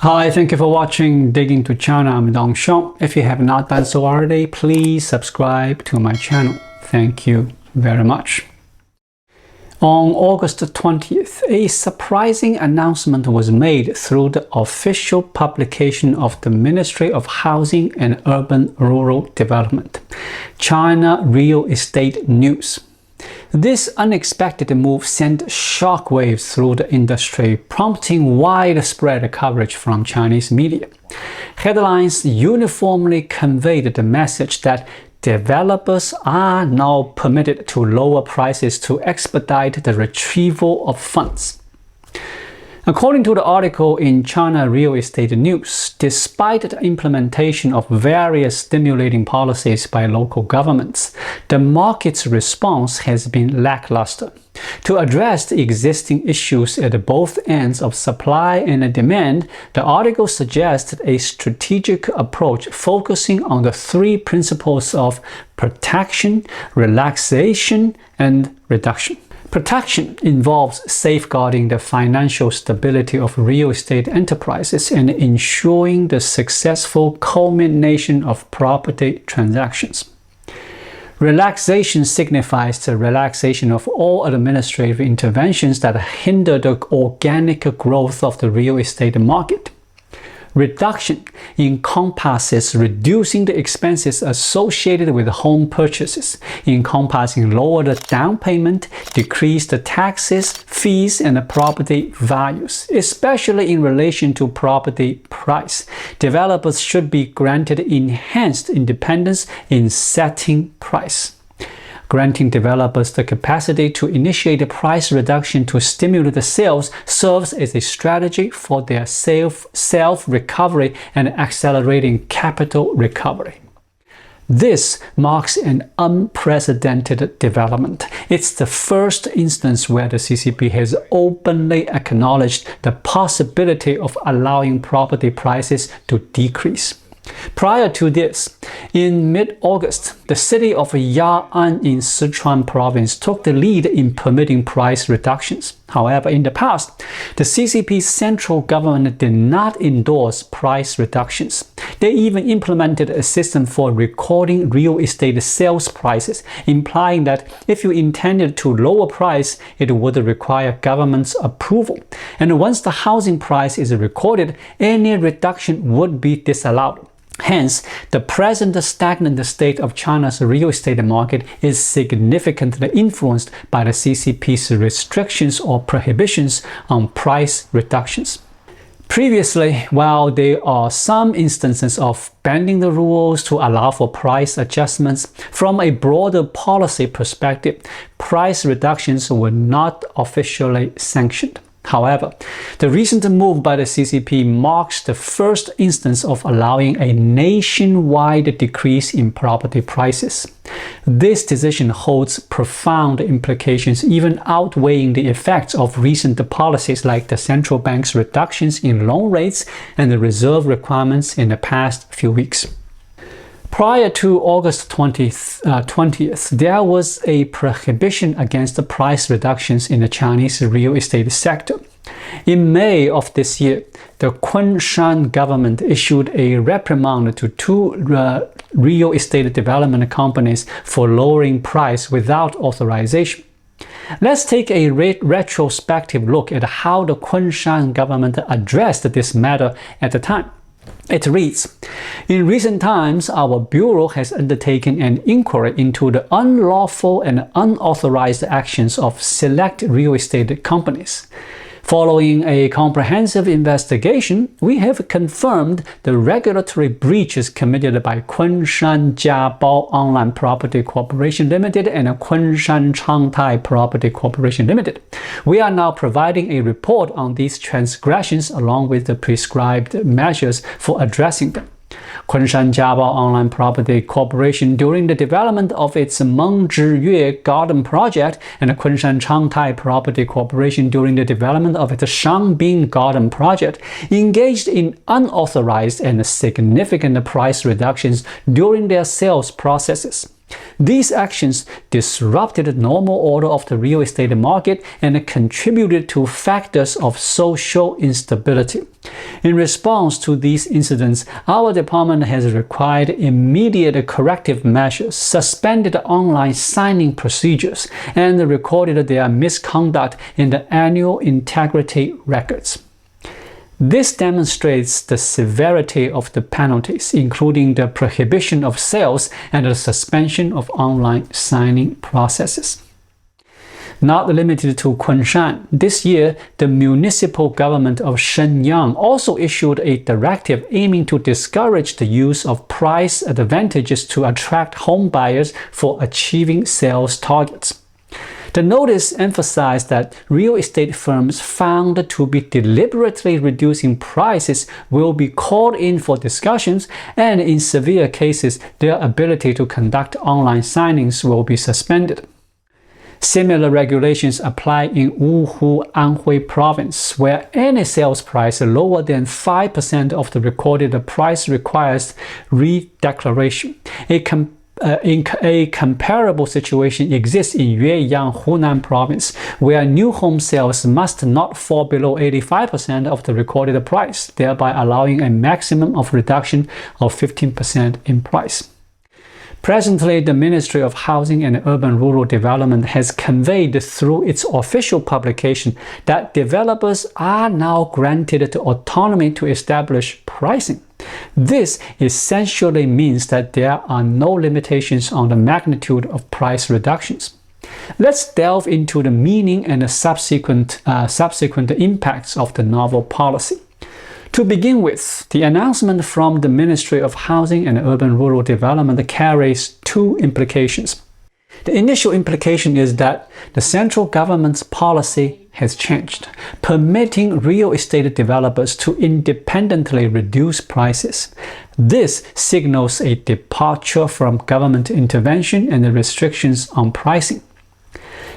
Hi, thank you for watching Digging to China. I'm Dong Xiong. If you have not done so already, please subscribe to my channel. Thank you very much. On August 20th, a surprising announcement was made through the official publication of the Ministry of Housing and Urban Rural Development, China Real Estate News. This unexpected move sent shockwaves through the industry, prompting widespread coverage from Chinese media. Headlines uniformly conveyed the message that developers are now permitted to lower prices to expedite the retrieval of funds. According to the article in China Real Estate News, despite the implementation of various stimulating policies by local governments, the market's response has been lackluster. To address the existing issues at both ends of supply and demand, the article suggested a strategic approach focusing on the three principles of protection, relaxation, and reduction. Protection involves safeguarding the financial stability of real estate enterprises and ensuring the successful culmination of property transactions. Relaxation signifies the relaxation of all administrative interventions that hinder the organic growth of the real estate market. Reduction encompasses reducing the expenses associated with home purchases, encompassing lower the down payment, decrease the taxes, fees, and the property values, especially in relation to property price. Developers should be granted enhanced independence in setting price. Granting developers the capacity to initiate a price reduction to stimulate the sales serves as a strategy for their self-recovery and accelerating capital recovery. This marks an unprecedented development. It's the first instance where the CCP has openly acknowledged the possibility of allowing property prices to decrease. Prior to this, in mid-August, the city of Ya'an in Sichuan province took the lead in permitting price reductions. However, in the past, the CCP's central government did not endorse price reductions. They even implemented a system for recording real estate sales prices, implying that if you intended to lower price, it would require government's approval. And once the housing price is recorded, any reduction would be disallowed. Hence, the present stagnant state of China's real estate market is significantly influenced by the CCP's restrictions or prohibitions on price reductions. Previously, while there are some instances of bending the rules to allow for price adjustments, from a broader policy perspective, price reductions were not officially sanctioned. However, the recent move by the CCP marks the first instance of allowing a nationwide decrease in property prices. This decision holds profound implications, even outweighing the effects of recent policies like the central bank's reductions in loan rates and the reserve requirements in the past few weeks. Prior to August 20th, there was a prohibition against the price reductions in the Chinese real estate sector. In May of this year, the Kunshan government issued a reprimand to two real estate development companies for lowering price without authorization. Let's take a retrospective look at how the Kunshan government addressed this matter at the time. It reads, "In recent times, our Bureau has undertaken an inquiry into the unlawful and unauthorized actions of select real estate companies. Following a comprehensive investigation, we have confirmed the regulatory breaches committed by Kunshan Jiabao Online Property Corporation Limited and Kunshan Changtai Property Corporation Limited. We are now providing a report on these transgressions along with the prescribed measures for addressing them. Kunshan Jiabao Online Property Corporation during the development of its Mengzhiyue Garden project and Kunshan Changtai Property Corporation during the development of its Shangbin Garden project engaged in unauthorized and significant price reductions during their sales processes. These actions disrupted the normal order of the real estate market and contributed to factors of social instability. In response to these incidents, our department has required immediate corrective measures, suspended online signing procedures, and recorded their misconduct in the annual integrity records. This demonstrates the severity of the penalties, including the prohibition of sales and the suspension of online signing processes. Not limited to Kunshan, this year, the municipal government of Shenyang also issued a directive aiming to discourage the use of price advantages to attract home buyers for achieving sales targets. The notice emphasized that real estate firms found to be deliberately reducing prices will be called in for discussions, and in severe cases, their ability to conduct online signings will be suspended. Similar regulations apply in Wuhu, Anhui province, where any sales price lower than 5% of the recorded price requires redeclaration. A comparable situation exists in Yueyang, Hunan province, where new home sales must not fall below 85% of the recorded price, thereby allowing a maximum of reduction of 15% in price. Presently, the Ministry of Housing and Urban-Rural Development has conveyed through its official publication that developers are now granted the autonomy to establish pricing. This essentially means that there are no limitations on the magnitude of price reductions. Let's delve into the meaning and the subsequent impacts of the novel policy. To begin with, the announcement from the Ministry of Housing and Urban-Rural Development carries two implications. The initial implication is that the central government's policy has changed, permitting real estate developers to independently reduce prices. This signals a departure from government intervention and the restrictions on pricing.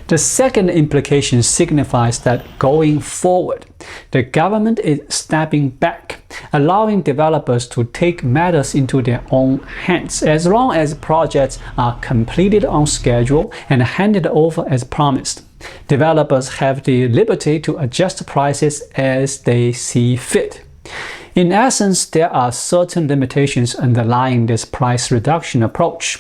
The second implication signifies that going forward, the government is stepping back, allowing developers to take matters into their own hands as long as projects are completed on schedule and handed over as promised. Developers have the liberty to adjust prices as they see fit. In essence, there are certain limitations underlying this price reduction approach.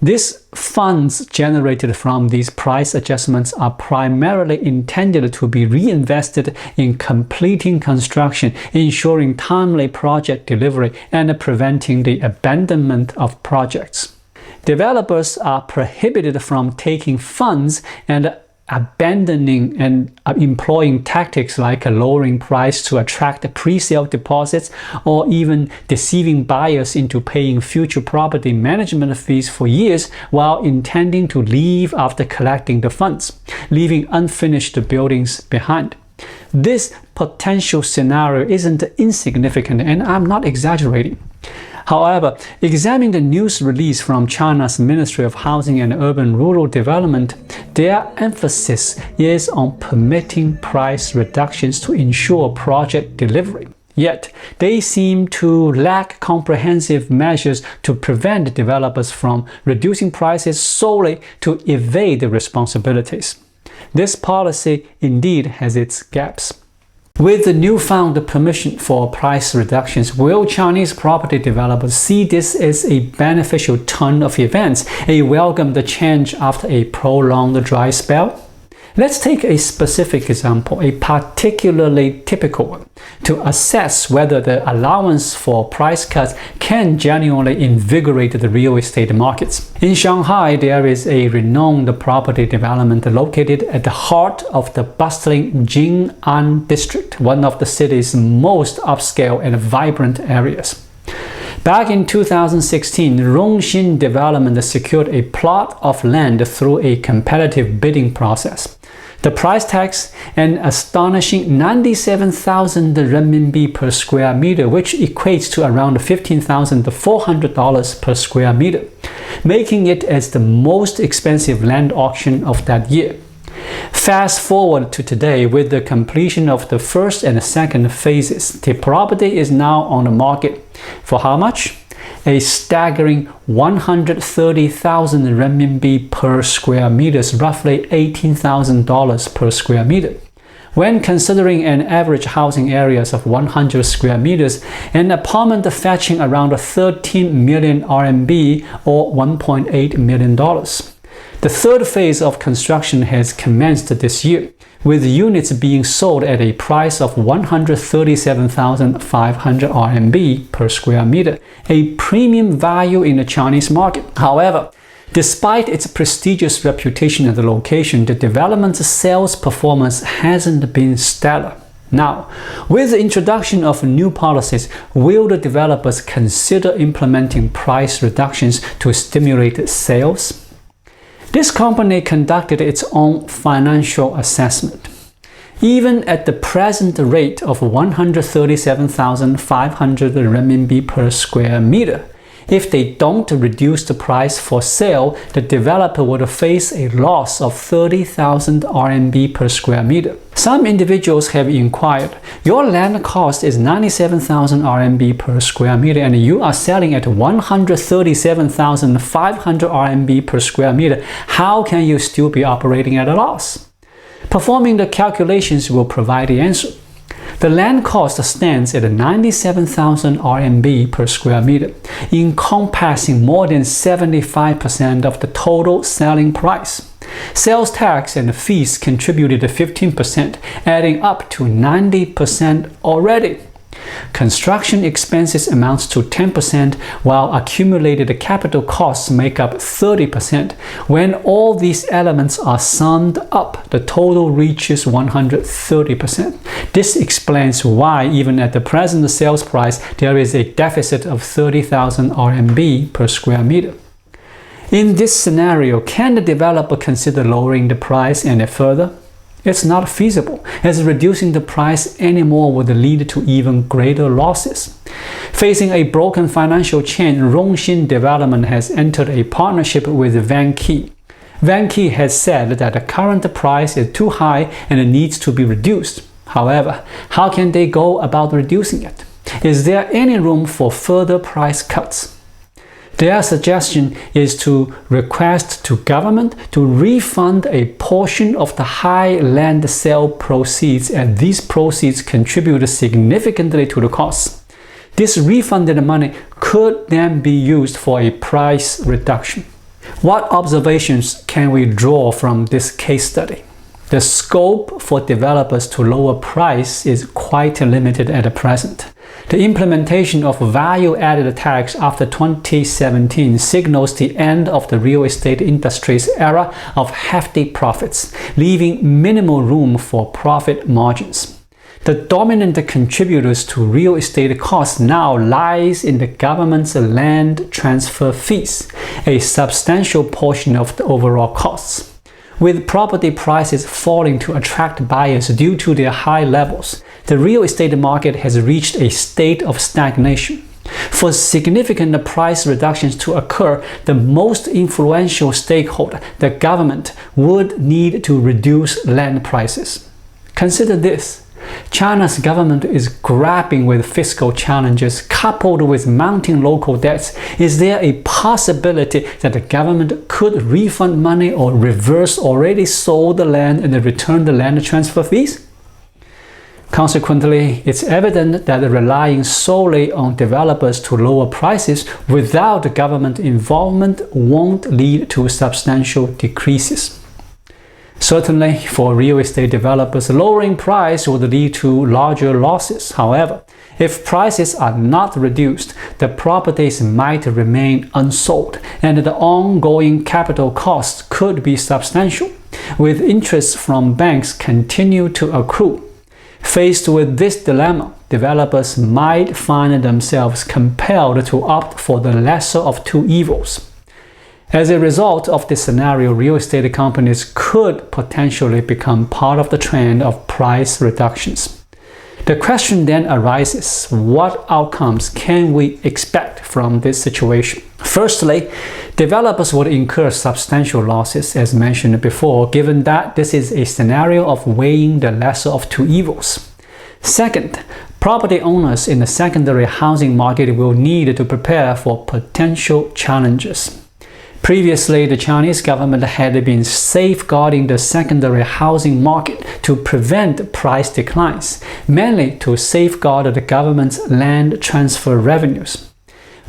These funds generated from these price adjustments are primarily intended to be reinvested in completing construction, ensuring timely project delivery, and preventing the abandonment of projects. Developers are prohibited from taking funds and abandoning and employing tactics like lowering price to attract pre-sale deposits or even deceiving buyers into paying future property management fees for years while intending to leave after collecting the funds, leaving unfinished buildings behind. This potential scenario isn't insignificant, and I'm not exaggerating. However, examining the news release from China's Ministry of Housing and Urban-Rural Development, their emphasis is on permitting price reductions to ensure project delivery. Yet, they seem to lack comprehensive measures to prevent developers from reducing prices solely to evade the responsibilities. This policy indeed has its gaps. With the newfound permission for price reductions, will Chinese property developers see this as a beneficial turn of events, a welcomed change after a prolonged dry spell? Let's take a specific example, a particularly typical one, to assess whether the allowance for price cuts can genuinely invigorate the real estate markets. In Shanghai, there is a renowned property development located at the heart of the bustling Jing'an district, one of the city's most upscale and vibrant areas. Back in 2016, Rongxin Development secured a plot of land through a competitive bidding process. The price tag, an astonishing 97,000 renminbi per square meter, which equates to around $15,400 per square meter, making it as the most expensive land auction of that year. Fast forward to today, with the completion of the first and second phases, the property is now on the market. For how much? a staggering 130,000 renminbi per square meters, roughly $18,000 per square meter. When considering an average housing areas of 100 square meters, an apartment fetching around 13 million RMB or $1.8 million. The third phase of construction has commenced this year, with units being sold at a price of 137,500 RMB per square meter, a premium value in the Chinese market. However, despite its prestigious reputation at the location, the development's sales performance hasn't been stellar. Now, with the introduction of new policies, will the developers consider implementing price reductions to stimulate sales? This company conducted its own financial assessment. Even at the present rate of 137,500 renminbi per square meter, if they don't reduce the price for sale, the developer would face a loss of 30,000 RMB per square meter. Some individuals have inquired, your land cost is 97,000 RMB per square meter and you are selling at 137,500 RMB per square meter. How can you still be operating at a loss? Performing the calculations will provide the answer. The land cost stands at 97,000 RMB per square meter, encompassing more than 75% of the total selling price. Sales tax and fees contributed 15%, adding up to 90% already. Construction expenses amounts to 10%, while accumulated capital costs make up 30%. When all these elements are summed up, the total reaches 130%. This explains why, even at the present sales price, there is a deficit of 30,000 RMB per square meter. In this scenario, can the developer consider lowering the price any further? It's not feasible, as reducing the price anymore would lead to even greater losses. Facing a broken financial chain, Rongxin Development has entered a partnership with Vanke. Vanke has said that the current price is too high and needs to be reduced. However, how can they go about reducing it? Is there any room for further price cuts? Their suggestion is to request to government to refund a portion of the high land sale proceeds, and these proceeds contribute significantly to the costs. This refunded money could then be used for a price reduction. What observations can we draw from this case study? The scope for developers to lower price is quite limited at present. The implementation of value-added tax after 2017 signals the end of the real estate industry's era of hefty profits, leaving minimal room for profit margins. The dominant contributors to real estate costs now lies in the government's land transfer fees, a substantial portion of the overall costs. With property prices falling to attract buyers due to their high levels, the real estate market has reached a state of stagnation. For significant price reductions to occur, the most influential stakeholder, the government, would need to reduce land prices. Consider this. China's government is grappling with fiscal challenges coupled with mounting local debts. Is there a possibility that the government could refund money or reverse already sold land and return the land transfer fees? Consequently, it's evident that relying solely on developers to lower prices without government involvement won't lead to substantial decreases. Certainly, for real estate developers, lowering price would lead to larger losses. However, if prices are not reduced, the properties might remain unsold, and the ongoing capital costs could be substantial, with interest from banks continue to accrue. Faced with this dilemma, developers might find themselves compelled to opt for the lesser of two evils. As a result of this scenario, real estate companies could potentially become part of the trend of price reductions. The question then arises, what outcomes can we expect from this situation? Firstly, developers would incur substantial losses, as mentioned before, given that this is a scenario of weighing the lesser of two evils. Second, Property owners in the secondary housing market will need to prepare for potential challenges. Previously, the Chinese government had been safeguarding the secondary housing market to prevent price declines, mainly to safeguard the government's land transfer revenues.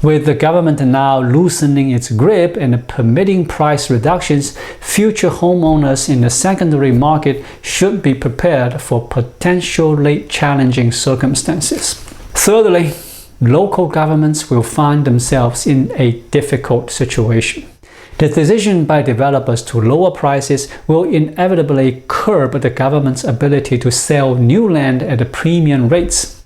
With the government now loosening its grip and permitting price reductions, future homeowners in the secondary market should be prepared for potentially challenging circumstances. Thirdly, local governments will find themselves in a difficult situation. The decision by developers to lower prices will inevitably curb the government's ability to sell new land at premium rates.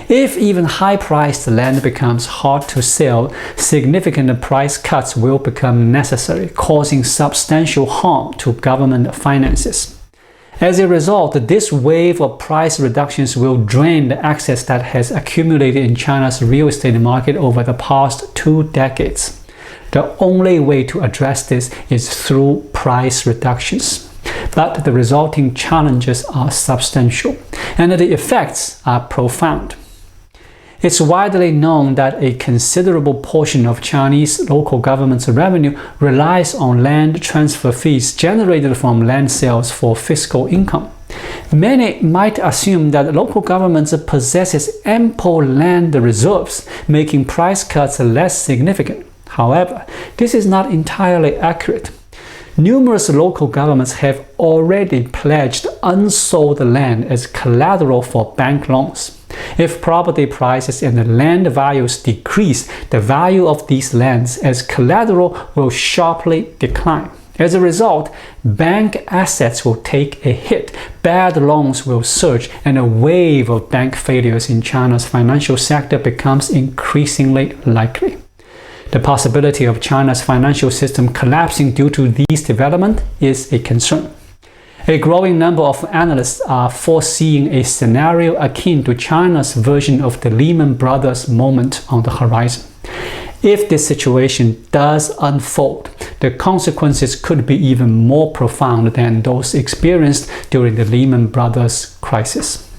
If even high-priced land becomes hard to sell, significant price cuts will become necessary, causing substantial harm to government finances. As a result, this wave of price reductions will drain the access that has accumulated in China's real estate market over the past 2 decades. The only way to address this is through price reductions. But the resulting challenges are substantial, and the effects are profound. It's widely known that a considerable portion of Chinese local government's revenue relies on land transfer fees generated from land sales for fiscal income. Many might assume that local governments possesses ample land reserves, making price cuts less significant. However, this is not entirely accurate. Numerous local governments have already pledged unsold land as collateral for bank loans. If property prices and land values decrease, the value of these lands as collateral will sharply decline. As a result, bank assets will take a hit, bad loans will surge, and a wave of bank failures in China's financial sector becomes increasingly likely. The possibility of China's financial system collapsing due to these developments is a concern. A growing number of analysts are foreseeing a scenario akin to China's version of the Lehman Brothers moment on the horizon. If this situation does unfold, the consequences could be even more profound than those experienced during the Lehman Brothers crisis.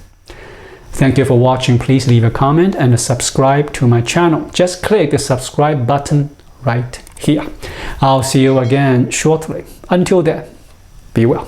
Thank you for watching. Please leave a comment and subscribe to my channel. Just click the subscribe button right here. I'll see you again shortly. Until then, be well.